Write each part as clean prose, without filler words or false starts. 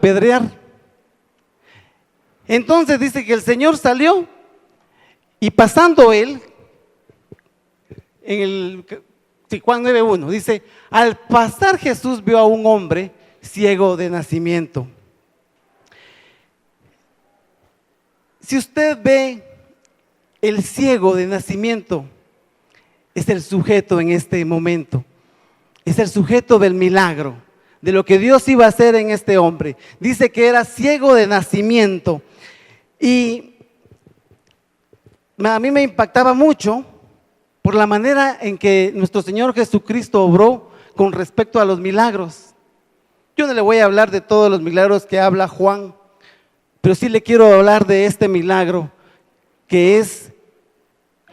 apedrear. Entonces dice que el Señor salió y pasando él, en el Juan 9:1, dice, al pasar Jesús vio a un hombre ciego de nacimiento. Si usted ve, el ciego de nacimiento es el sujeto en este momento, es el sujeto del milagro, de lo que Dios iba a hacer en este hombre. Dice que era ciego de nacimiento y a mí me impactaba mucho por la manera en que nuestro Señor Jesucristo obró con respecto a los milagros. Yo no le voy a hablar de todos los milagros que habla Juan, pero sí le quiero hablar de este milagro, que es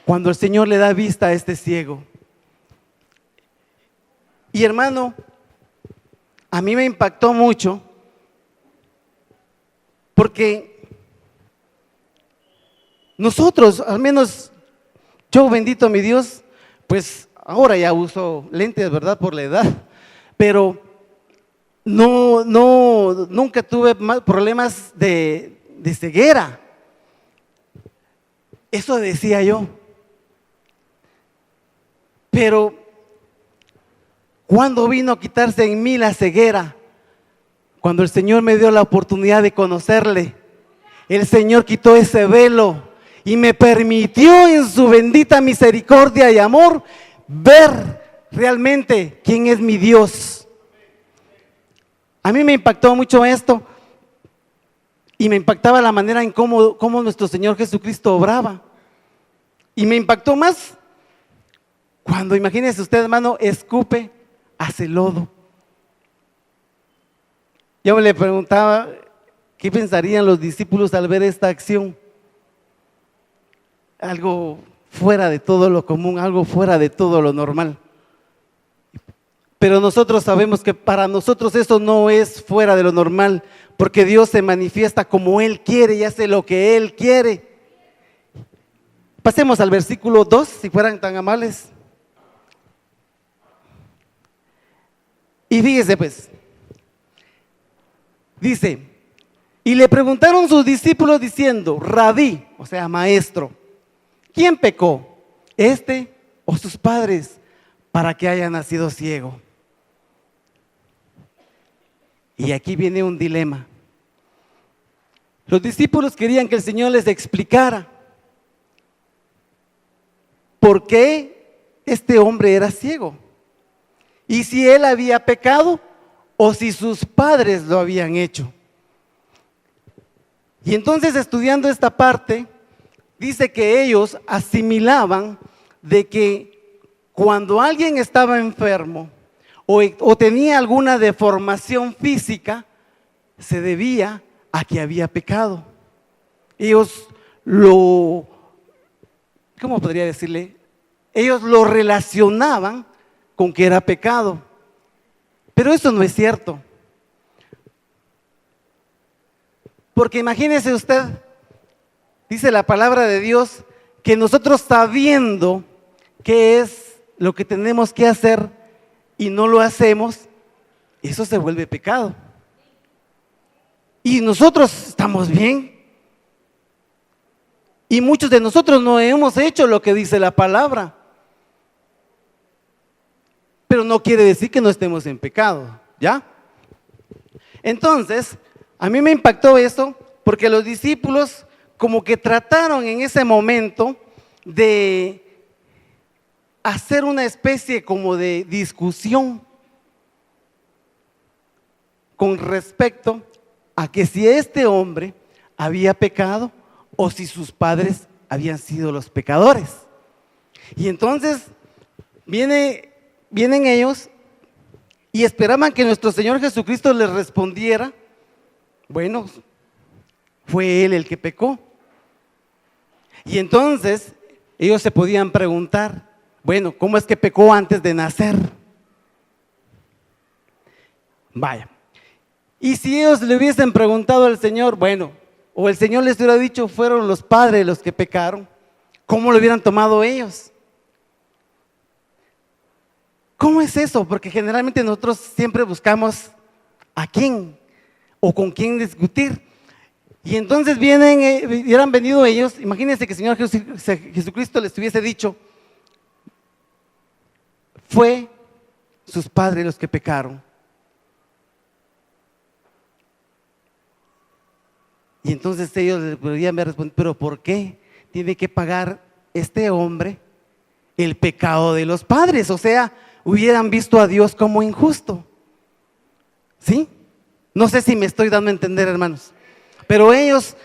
cuando el Señor le da vista a este ciego. Y hermano, a mí me impactó mucho, porque nosotros, al menos yo, bendito mi Dios, pues ahora ya uso lentes, ¿verdad? Por la edad, pero nunca tuve problemas de ceguera. Eso decía yo. Pero ¿cuándo vino a quitarse en mí la ceguera? Cuando el Señor me dio la oportunidad de conocerle. El Señor quitó ese velo y me permitió en su bendita misericordia y amor ver realmente quién es mi Dios. A mí me impactó mucho esto y me impactaba la manera en cómo nuestro Señor Jesucristo obraba. Y me impactó más cuando, imagínese usted, hermano, escupe, hace lodo. Yo me le preguntaba, ¿qué pensarían los discípulos al ver esta acción? Algo fuera de todo lo común, algo fuera de todo lo normal. Pero nosotros sabemos que para nosotros eso no es fuera de lo normal, porque Dios se manifiesta como Él quiere y hace lo que Él quiere. Pasemos al versículo 2, si fueran tan amables. Y fíjese pues, dice, y le preguntaron sus discípulos diciendo, Rabí, o sea, maestro, ¿quién pecó, este o sus padres, para que haya nacido ciego? Y aquí viene un dilema. Los discípulos querían que el Señor les explicara por qué este hombre era ciego. Y si él había pecado o si sus padres lo habían hecho. Y entonces, estudiando esta parte, dice que ellos asimilaban de que cuando alguien estaba enfermo o tenía alguna deformación física, se debía a que había pecado. Ellos ¿cómo podría decirle? Ellos lo relacionaban con que era pecado. Pero eso no es cierto. Porque imagínese usted, dice la palabra de Dios, que nosotros sabiendo qué es lo que tenemos que hacer y no lo hacemos, eso se vuelve pecado. Y nosotros estamos bien. Y muchos de nosotros no hemos hecho lo que dice la palabra. Pero no quiere decir que no estemos en pecado, ¿ya? Entonces, a mí me impactó eso porque los discípulos como que trataron en ese momento de hacer una especie como de discusión con respecto a que si este hombre había pecado o si sus padres habían sido los pecadores. Y entonces vienen ellos y esperaban que nuestro Señor Jesucristo les respondiera, bueno, fue Él el que pecó. Y entonces ellos se podían preguntar, bueno, ¿cómo es que pecó antes de nacer? Vaya. Y si ellos le hubiesen preguntado al Señor, bueno, o el Señor les hubiera dicho, fueron los padres los que pecaron, ¿cómo lo hubieran tomado ellos? ¿Cómo es eso? Porque generalmente nosotros siempre buscamos a quién o con quién discutir. Y entonces hubieran venido ellos, imagínense que el Señor Jesucristo les hubiese dicho, fue sus padres los que pecaron. Y entonces ellos le podrían haber respondido, pero ¿por qué tiene que pagar este hombre el pecado de los padres? O sea, hubieran visto a Dios como injusto. ¿Sí? No sé si me estoy dando a entender, hermanos. Pero ellos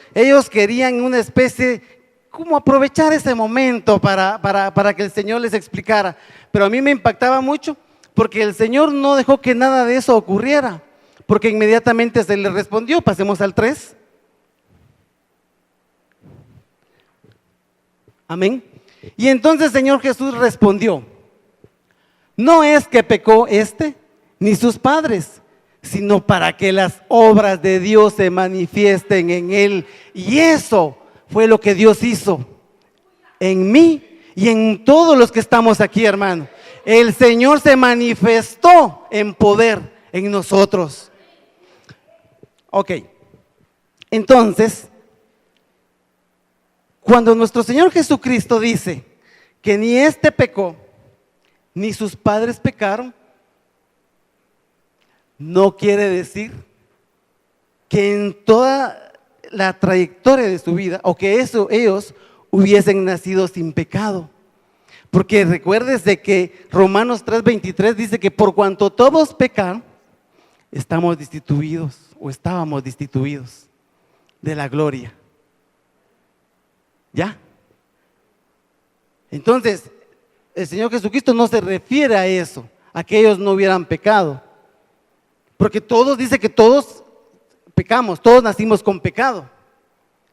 querían una especie, como aprovechar ese momento para que el Señor les explicara. Pero a mí me impactaba mucho porque el Señor no dejó que nada de eso ocurriera, porque inmediatamente se le respondió. Pasemos al 3. Amén. Y entonces el Señor Jesús respondió, no es que pecó ni sus padres, sino para que las obras de Dios se manifiesten en él. Y eso fue lo que Dios hizo en mí y en todos los que estamos aquí, hermano. El Señor se manifestó en poder en nosotros. Ok, entonces, cuando nuestro Señor Jesucristo dice que ni pecó, ni sus padres pecaron, no quiere decir que en toda la trayectoria de su vida, o que ellos hubiesen nacido sin pecado. Porque recuérdese que Romanos 3:23 dice que por cuanto todos pecaron, estábamos destituidos de la gloria. ¿Ya? Entonces, el Señor Jesucristo no se refiere a eso, a que ellos no hubieran pecado. Porque dice que todos pecamos, todos nacimos con pecado.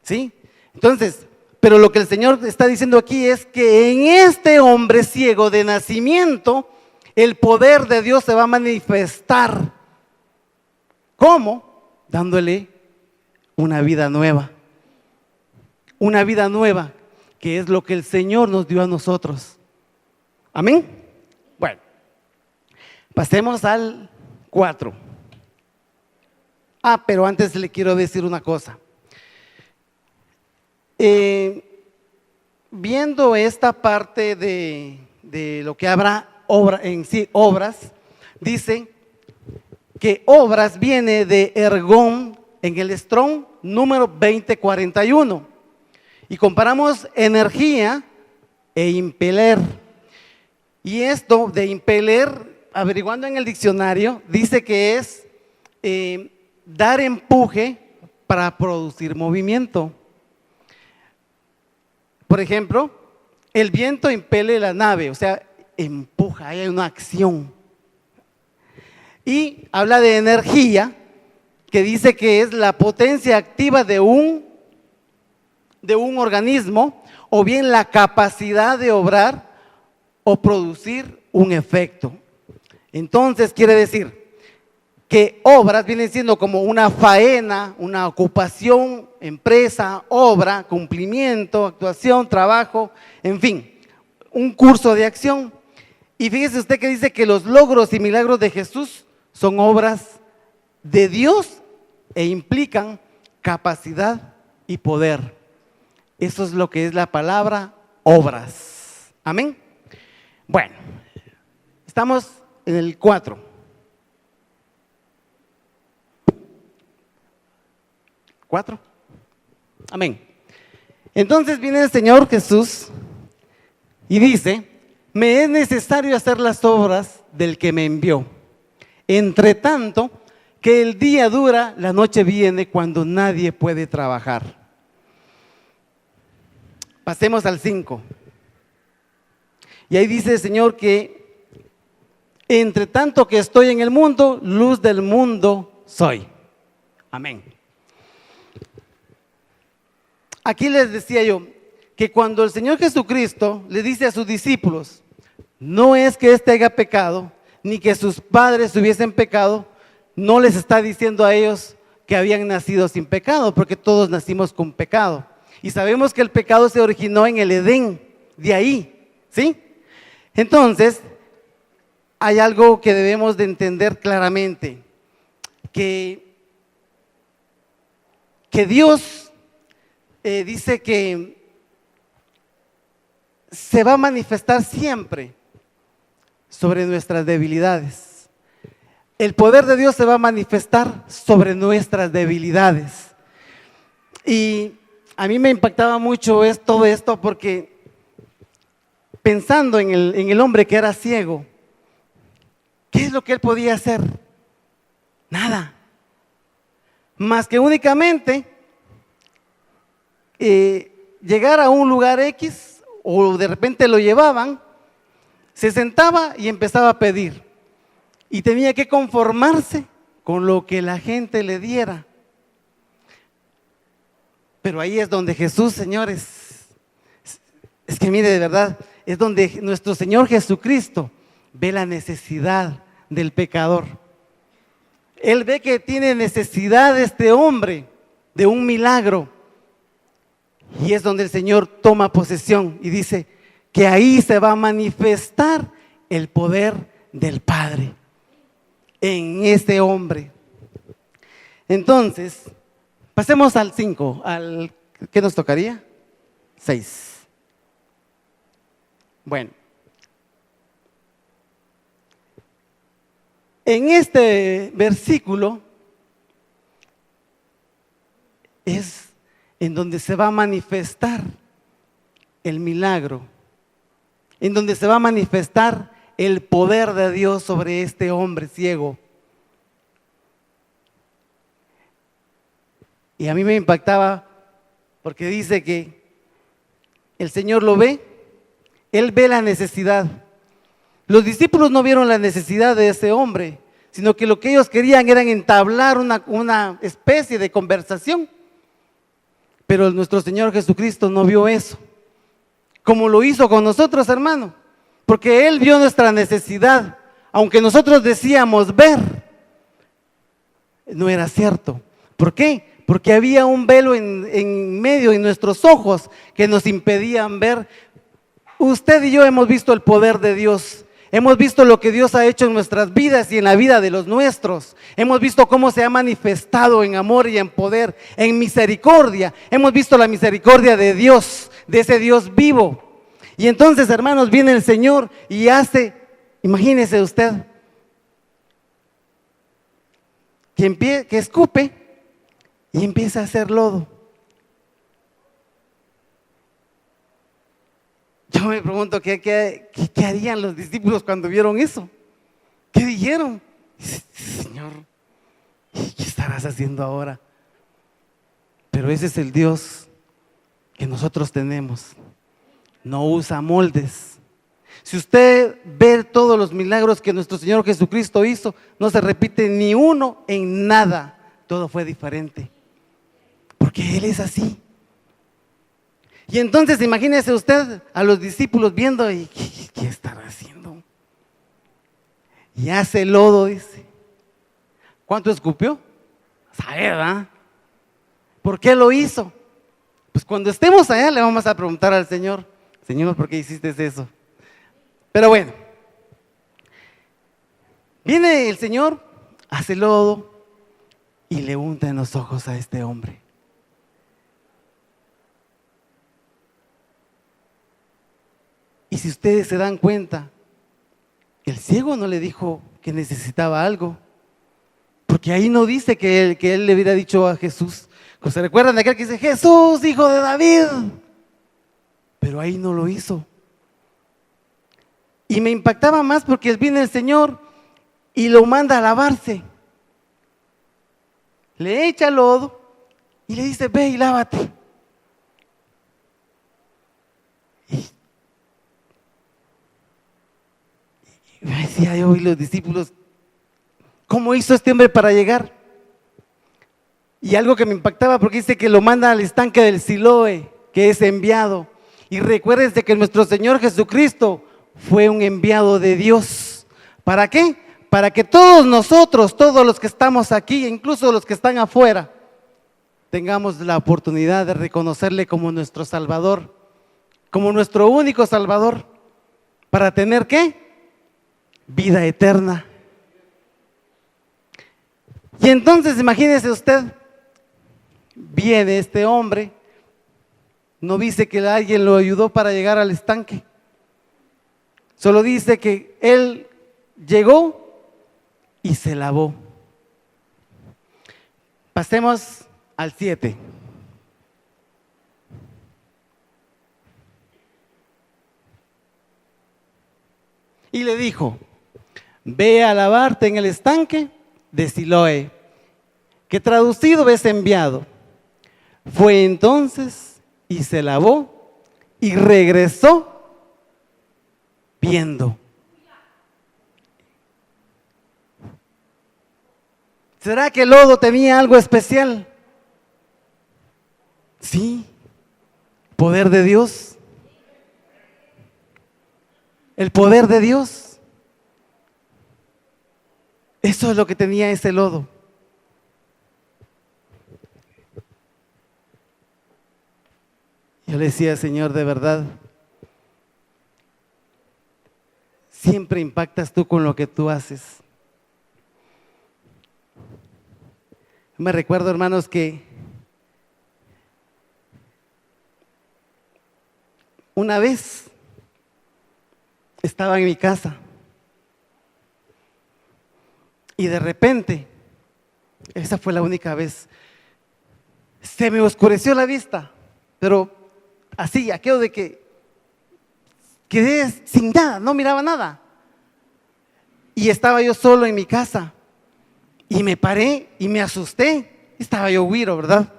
¿Sí? Entonces, pero lo que el Señor está diciendo aquí es que en este hombre ciego de nacimiento, el poder de Dios se va a manifestar. ¿Cómo? Dándole una vida nueva. Una vida nueva, que es lo que el Señor nos dio a nosotros. Amén. Bueno, pasemos al 4. Pero antes le quiero decir una cosa. Viendo esta parte de lo que habrá obras, dice que obras viene de ergón en el Strong número 2041. Y comparamos energía e impeler. Y esto de impeler, averiguando en el diccionario, dice que es dar empuje para producir movimiento. Por ejemplo, el viento impele la nave, o sea, empuja, hay una acción. Y habla de energía, que dice que es la potencia activa de un organismo, o bien la capacidad de obrar o producir un efecto. Entonces quiere decir que obras vienen siendo como una faena, una ocupación, empresa, obra, cumplimiento, actuación, trabajo, en fin, un curso de acción. Y fíjese usted que dice que los logros y milagros de Jesús son obras de Dios e implican capacidad y poder. Eso es lo que es la palabra obras. Amén. Bueno, estamos en el 4. 4. Amén. Entonces viene el Señor Jesús y dice, me es necesario hacer las obras del que me envió. Entre tanto, que el día dura, la noche viene cuando nadie puede trabajar. Pasemos al 5. Y ahí dice el Señor que entre tanto que estoy en el mundo, luz del mundo soy. Amén. Aquí les decía yo que cuando el Señor Jesucristo le dice a sus discípulos, no es que haya pecado, ni que sus padres hubiesen pecado, no les está diciendo a ellos que habían nacido sin pecado, porque todos nacimos con pecado. Y sabemos que el pecado se originó en el Edén, de ahí, ¿sí? Entonces, hay algo que debemos de entender claramente, que que Dios dice que se va a manifestar siempre sobre nuestras debilidades. El poder de Dios se va a manifestar sobre nuestras debilidades. Y a mí me impactaba mucho todo esto porque pensando en el hombre que era ciego, ¿qué es lo que él podía hacer? Nada. Más que únicamente llegar a un lugar X, o de repente lo llevaban, se sentaba y empezaba a pedir. Y tenía que conformarse con lo que la gente le diera. Pero ahí es donde Jesús, señores, es que mire, de verdad, es donde nuestro Señor Jesucristo ve la necesidad del pecador. Él ve que tiene necesidad este hombre de un milagro. Y es donde el Señor toma posesión y dice que ahí se va a manifestar el poder del Padre en este hombre. Entonces, pasemos al 5, ¿qué nos tocaría? 6. Bueno, en este versículo es en donde se va a manifestar el milagro, en donde se va a manifestar el poder de Dios sobre este hombre ciego. Y a mí me impactaba porque dice que el Señor lo ve, Él ve la necesidad. Los discípulos no vieron la necesidad de ese hombre, sino que lo que ellos querían era entablar una especie de conversación. Pero nuestro Señor Jesucristo no vio eso, como lo hizo con nosotros, hermano, porque Él vio nuestra necesidad, aunque nosotros decíamos ver, no era cierto. ¿Por qué? Porque había un velo en medio de nuestros ojos que nos impedían ver. Usted y yo hemos visto el poder de Dios. Hemos visto lo que Dios ha hecho en nuestras vidas y en la vida de los nuestros. Hemos visto cómo se ha manifestado en amor y en poder, en misericordia. Hemos visto la misericordia de Dios, de ese Dios vivo. Y entonces, hermanos, viene el Señor y hace, imagínese usted, que escupe y empieza a hacer lodo. Yo me pregunto, ¿qué harían los discípulos cuando vieron eso? ¿Qué dijeron? Señor, ¿qué estarás haciendo ahora? Pero ese es el Dios que nosotros tenemos. No usa moldes. Si usted ve todos los milagros que nuestro Señor Jesucristo hizo, no se repite ni uno en nada. Todo fue diferente. Porque Él es así. Y entonces imagínese usted a los discípulos viendo y ¿qué estará haciendo? Y hace lodo, dice. ¿Cuánto escupió? ¿Sabe, verdad? ¿Por qué lo hizo? Pues cuando estemos allá le vamos a preguntar al Señor, Señor, ¿por qué hiciste eso? Pero bueno, viene el Señor, hace lodo y le unta en los ojos a este hombre. Y si ustedes se dan cuenta, el ciego no le dijo que necesitaba algo, porque ahí no dice que él le hubiera dicho a Jesús. ¿Se recuerdan de aquel que dice, Jesús, hijo de David? Pero ahí no lo hizo. Y me impactaba más porque viene el Señor y lo manda a lavarse. Le echa lodo y le dice, ve y lávate. Y me decía yo y los discípulos, ¿cómo hizo este hombre para llegar? Y algo que me impactaba porque dice que lo manda al estanque del Siloé, que es enviado. Y recuérdense que nuestro Señor Jesucristo fue un enviado de Dios. ¿Para qué? Para que todos nosotros, todos los que estamos aquí, incluso los que están afuera, tengamos la oportunidad de reconocerle como nuestro Salvador, como nuestro único Salvador, para tener ¿qué? Vida eterna. Y entonces imagínese usted, viene este hombre, no dice que alguien lo ayudó para llegar al estanque, solo dice que él llegó y se lavó. Pasemos al 7. Y le dijo: ve a lavarte en el estanque de Siloé, que traducido es enviado. Fue entonces y se lavó y regresó viendo. ¿Será que el lodo tenía algo especial? Sí, poder de Dios. El poder de Dios. Eso es lo que tenía ese lodo. Yo le decía: Señor, de verdad, siempre impactas tú con lo que tú haces. Me recuerdo, hermanos, que una vez estaba en mi casa y de repente, esa fue la única vez, se me oscureció la vista, pero así, aquello de que quedé sin nada, no miraba nada. Y estaba yo solo en mi casa y me paré y me asusté. Estaba yo güiro, ¿verdad?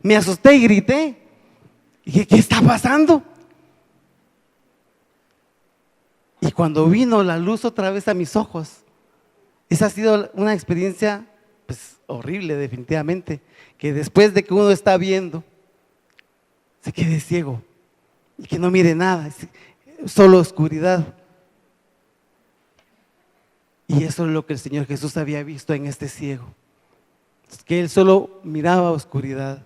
Me asusté y grité. Y dije: ¿qué está pasando? Y cuando vino la luz otra vez a mis ojos, esa ha sido una experiencia pues horrible, definitivamente, que después de que uno está viendo, se quede ciego y que no mire nada, solo oscuridad. Y eso es lo que el Señor Jesús había visto en este ciego, que él solo miraba oscuridad.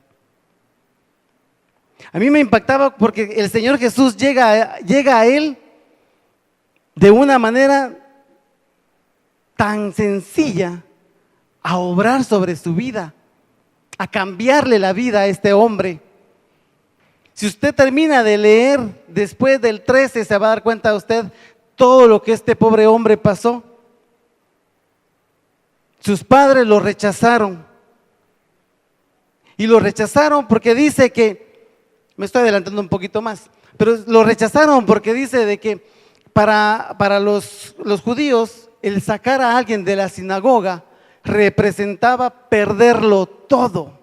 A mí me impactaba porque el Señor Jesús llega a él de una manera tan sencilla a obrar sobre su vida, a cambiarle la vida a este hombre. Si usted termina de leer después del 13, se va a dar cuenta usted todo lo que este pobre hombre pasó. Sus padres lo rechazaron. Y lo rechazaron porque dice que, me estoy adelantando un poquito más, pero lo rechazaron porque dice de que para los judíos, el sacar a alguien de la sinagoga representaba perderlo todo.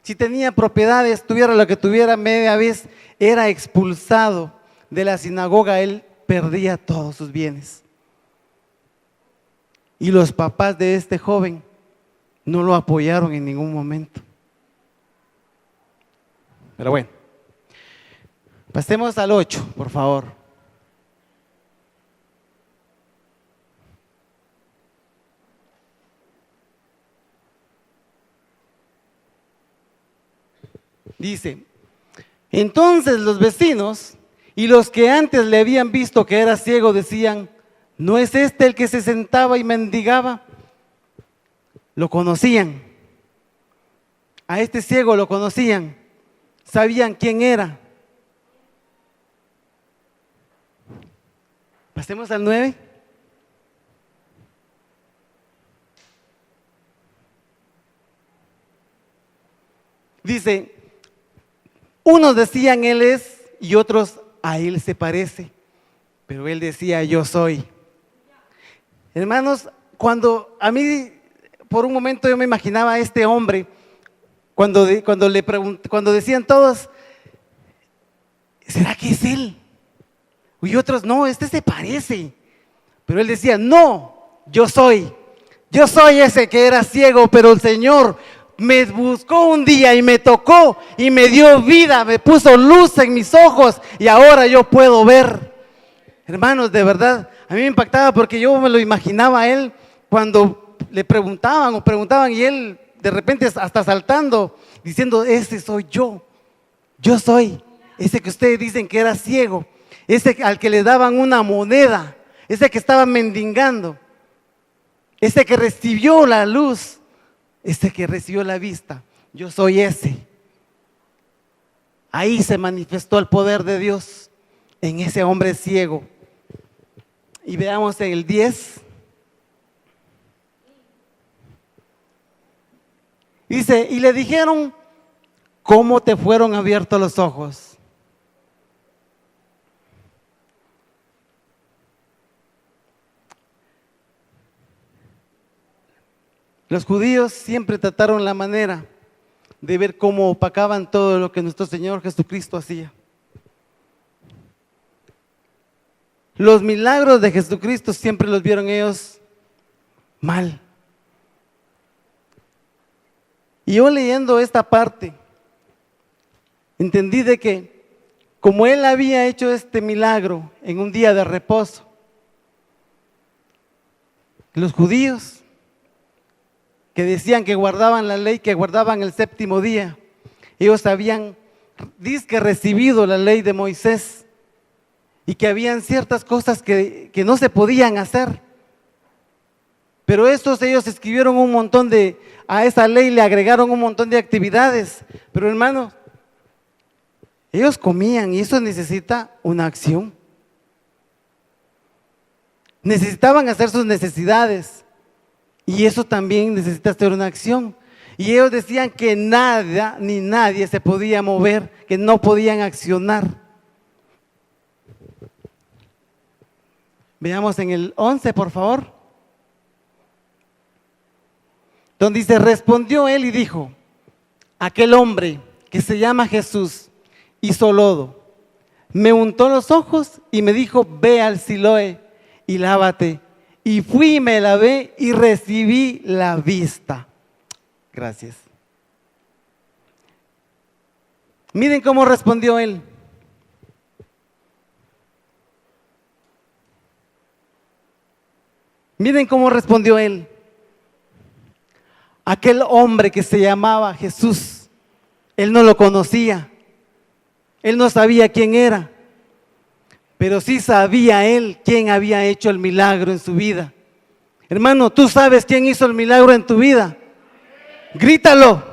Si tenía propiedades, tuviera lo que tuviera, media vez era expulsado de la sinagoga, él perdía todos sus bienes. Y los papás de este joven no lo apoyaron en ningún momento. Pero bueno, pasemos al 8, por favor. Dice: entonces los vecinos y los que antes le habían visto que era ciego decían: ¿no es este el que se sentaba y mendigaba? Lo conocían. A este ciego lo conocían. Sabían quién era. Pasemos al 9. Dice: unos decían él es y otros a él se parece, pero él decía: yo soy. Hermanos, cuando a mí por un momento yo me imaginaba a este hombre, cuando decían todos: ¿será que es él? Y otros: no, este se parece. Pero él decía: no, yo soy ese que era ciego, pero el Señor me buscó un día y me tocó y me dio vida, me puso luz en mis ojos y ahora yo puedo ver. Hermanos, de verdad, a mí me impactaba porque yo me lo imaginaba a él cuando le preguntaban y él de repente hasta saltando, diciendo: ese soy yo soy ese que ustedes dicen que era ciego, ese al que le daban una moneda, ese que estaba mendigando, ese que recibió la luz, ese que recibió la vista. yo soy ese. Ahí se manifestó el poder de Dios en ese hombre ciego. Y veamos en el 10. Dice, y le dijeron, ¿cómo te fueron abiertos los ojos? Los judíos siempre trataron la manera de ver cómo opacaban todo lo que nuestro Señor Jesucristo hacía. Los milagros de Jesucristo siempre los vieron ellos mal. Y yo leyendo esta parte, entendí de que como Él había hecho este milagro en un día de reposo, los judíos que decían que guardaban la ley, que guardaban el séptimo día, ellos habían dizque recibido la ley de Moisés y que habían ciertas cosas que no se podían hacer. Pero ellos escribieron un montón a esa ley le agregaron un montón de actividades. Pero hermanos, ellos comían y eso necesita una acción. Necesitaban hacer sus necesidades y eso también necesita hacer una acción. Y ellos decían que nada ni nadie se podía mover, que no podían accionar. Veamos en el 11, por favor. Donde dice, respondió él y dijo, aquel hombre que se llama Jesús hizo lodo, me untó los ojos y me dijo, ve al Siloé y lávate. Y fui y me lavé y recibí la vista. Gracias. Miren cómo respondió él. Miren cómo respondió él. Aquel hombre que se llamaba Jesús, él no lo conocía, él no sabía quién era, pero sí sabía él quién había hecho el milagro en su vida. Hermano, ¿tú sabes quién hizo el milagro en tu vida? Grítalo.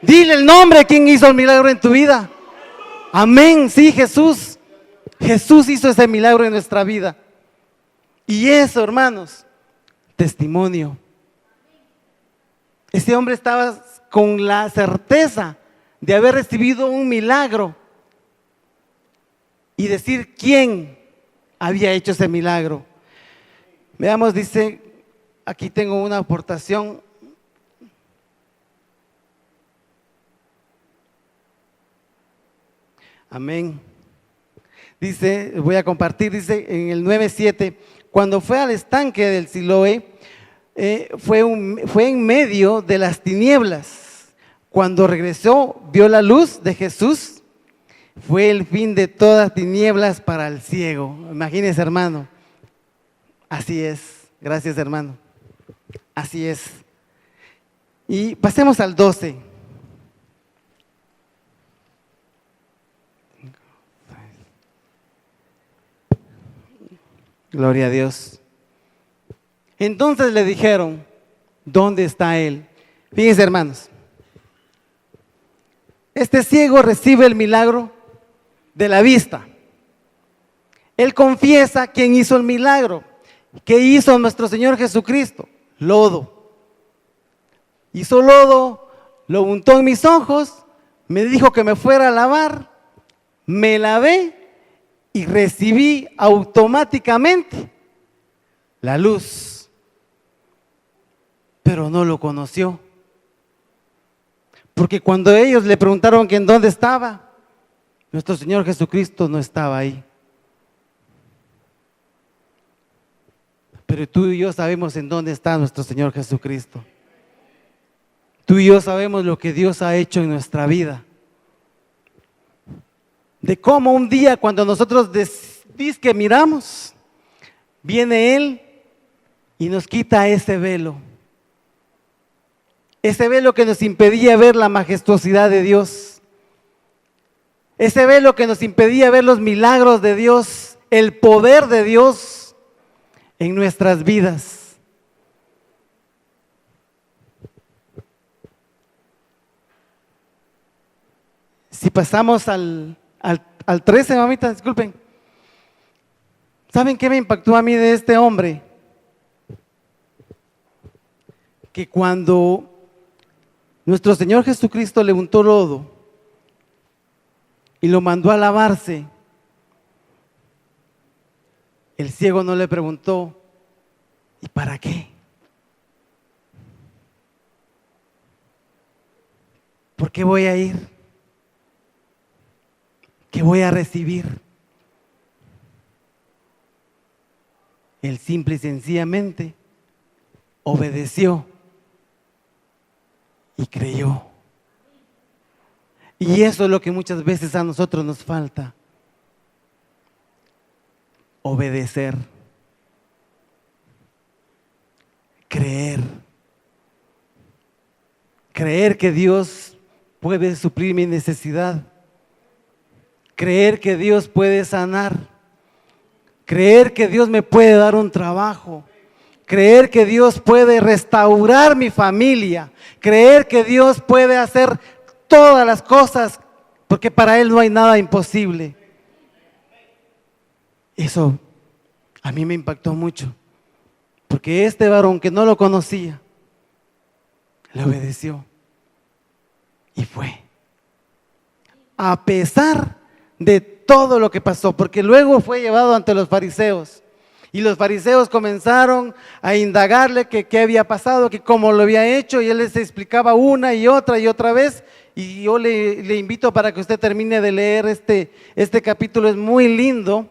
Dile el nombre a quien hizo el milagro en tu vida. Amén, sí, Jesús. Jesús hizo ese milagro en nuestra vida. Y eso, hermanos, testimonio. Ese hombre estaba con la certeza de haber recibido un milagro y decir quién había hecho ese milagro. Veamos, dice, aquí tengo una aportación. Amén. Dice, voy a compartir, dice en el 9:7, cuando fue al estanque del Siloé, fue en medio de las tinieblas. Cuando regresó, vio la luz de Jesús. Fue el fin de todas tinieblas para el ciego. Imagínense, hermano. Así es. Gracias, hermano. Así es. Y pasemos al 12. Gloria a Dios. Entonces le dijeron, ¿dónde está él? Fíjense, hermanos, este ciego recibe el milagro de la vista. Él confiesa quién hizo el milagro. ¿Qué hizo nuestro Señor Jesucristo? Lodo. Hizo lodo, lo untó en mis ojos, me dijo que me fuera a lavar, me lavé y recibí automáticamente la luz. Pero no lo conoció. Porque cuando ellos le preguntaron que en dónde estaba, nuestro Señor Jesucristo no estaba ahí. Pero tú y yo sabemos en dónde está nuestro Señor Jesucristo. Tú y yo sabemos lo que Dios ha hecho en nuestra vida. De cómo un día cuando nosotros que miramos, viene Él y nos quita ese velo. Ese velo que nos impedía ver la majestuosidad de Dios. Ese velo que nos impedía ver los milagros de Dios, el poder de Dios en nuestras vidas. Si pasamos al 13, mamita, disculpen. ¿Saben qué me impactó a mí de este hombre? Que cuando nuestro Señor Jesucristo le untó lodo y lo mandó a lavarse, el ciego no le preguntó, ¿y para qué? ¿Por qué voy a ir? ¿Qué voy a recibir? Él simple y sencillamente obedeció y creyó. Y eso es lo que muchas veces a nosotros nos falta. Obedecer. Creer. Creer que Dios puede suplir mi necesidad. Creer que Dios puede sanar. Creer que Dios me puede dar un trabajo. Creer que Dios puede restaurar mi familia. Creer que Dios puede hacer todas las cosas, porque para Él no hay nada imposible. Eso a mí me impactó mucho, porque este varón que no lo conocía, le obedeció y fue. A pesar de todo lo que pasó, porque luego fue llevado ante los fariseos. Y los fariseos comenzaron a indagarle que qué había pasado, que cómo lo había hecho, y él les explicaba una y otra vez. Y yo le invito para que usted termine de leer este capítulo, es muy lindo,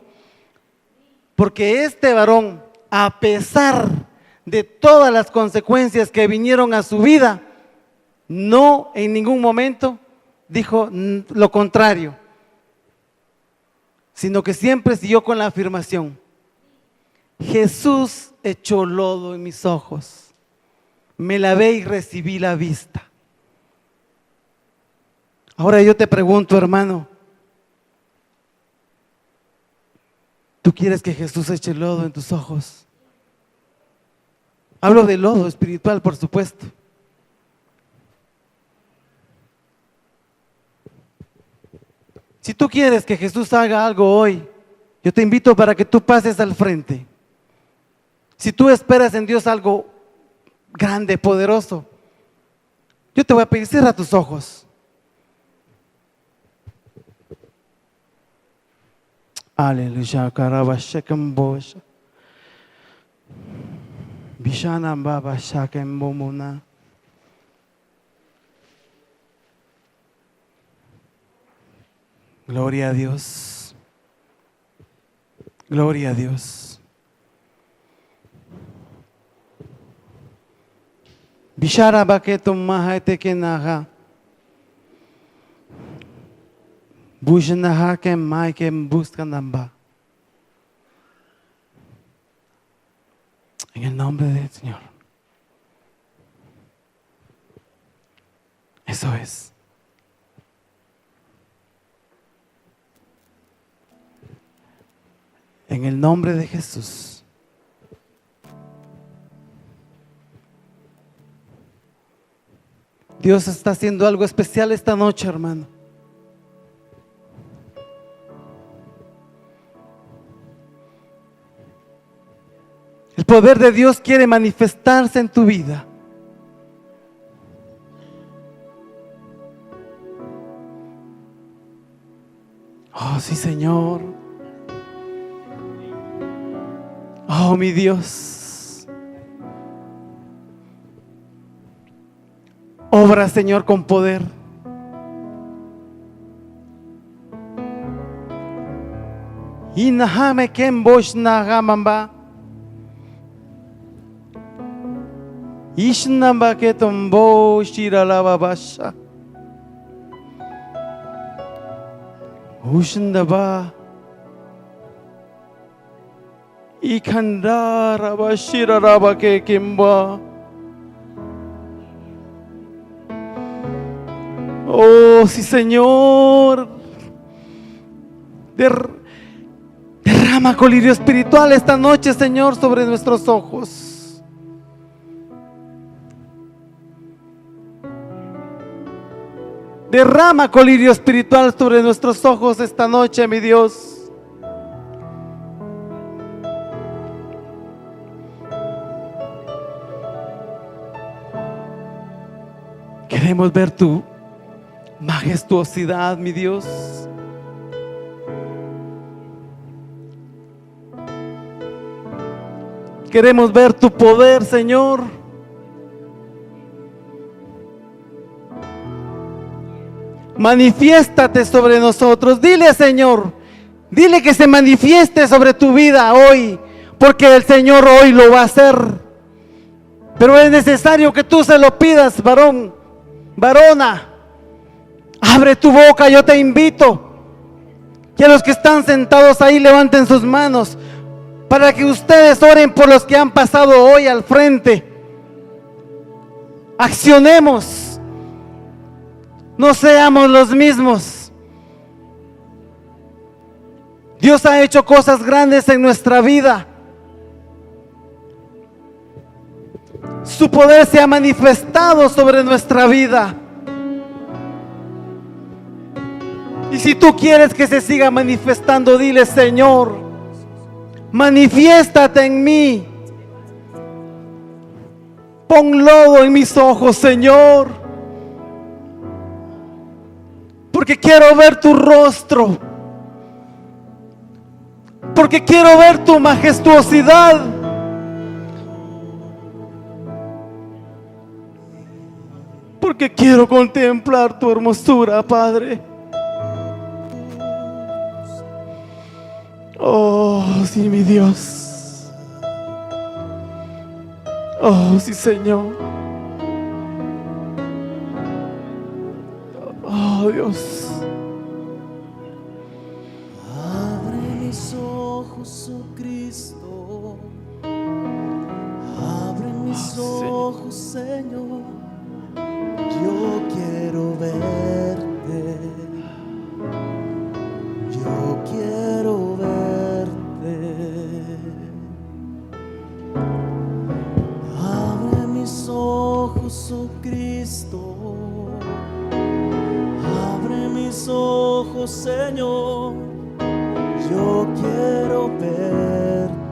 porque este varón, a pesar de todas las consecuencias que vinieron a su vida, no en ningún momento dijo lo contrario, sino que siempre siguió con la afirmación: Jesús echó lodo en mis ojos, me lavé y recibí la vista. Ahora yo te pregunto, hermano, ¿tú quieres que Jesús eche lodo en tus ojos? Hablo de lodo espiritual, por supuesto. Si tú quieres que Jesús haga algo hoy, yo te invito para que tú pases al frente. Si tú esperas en Dios algo grande, poderoso, yo te voy a pedir, cierra tus ojos. Aleluya, carabashakambosha. Bishanambaba shakembomuna. Gloria a Dios. Gloria a Dios. Bishara baketum mahate kenaha. Bushnaha kem mai kem buscanamba. En el nombre del Señor. Eso es. En el nombre de Jesús. Dios está haciendo algo especial esta noche, hermano. El poder de Dios quiere manifestarse en tu vida. Oh, sí, Señor. Oh, mi Dios. Obra, Señor, con poder. Inahame kembosh nagamamba. Ishnamba ketombo shiralaba basha. Ushandaba. Ikandara bashiraraba ke kimba. Oh, sí, Señor. Derrama colirio espiritual esta noche, Señor, sobre nuestros ojos. Derrama colirio espiritual sobre nuestros ojos esta noche, mi Dios. Queremos ver tu majestuosidad, mi Dios. Queremos ver tu poder, Señor. Manifiéstate sobre nosotros. Dile, Señor, dile que se manifieste sobre tu vida hoy, porque el Señor hoy lo va a hacer. Pero es necesario que tú se lo pidas, varón, varona. Abre tu boca, yo te invito. Que los que están sentados ahí levanten sus manos, para que ustedes oren por los que han pasado hoy al frente. Accionemos. No seamos los mismos. Dios ha hecho cosas grandes en nuestra vida. Su poder se ha manifestado sobre nuestra vida. Y si tú quieres que se siga manifestando, dile: Señor, manifiéstate en mí. Pon lodo en mis ojos, Señor, porque quiero ver tu rostro, porque quiero ver tu majestuosidad, porque quiero contemplar tu hermosura, Padre. Oh, sí, mi Dios. Oh, sí, Señor. Oh, Dios. Abre mis ojos, oh Cristo. Abre mis ojos, Señor. Yo quiero verte. Yo quiero verte. Abre mis ojos, oh Cristo. Abre mis ojos, Señor. Yo quiero verte.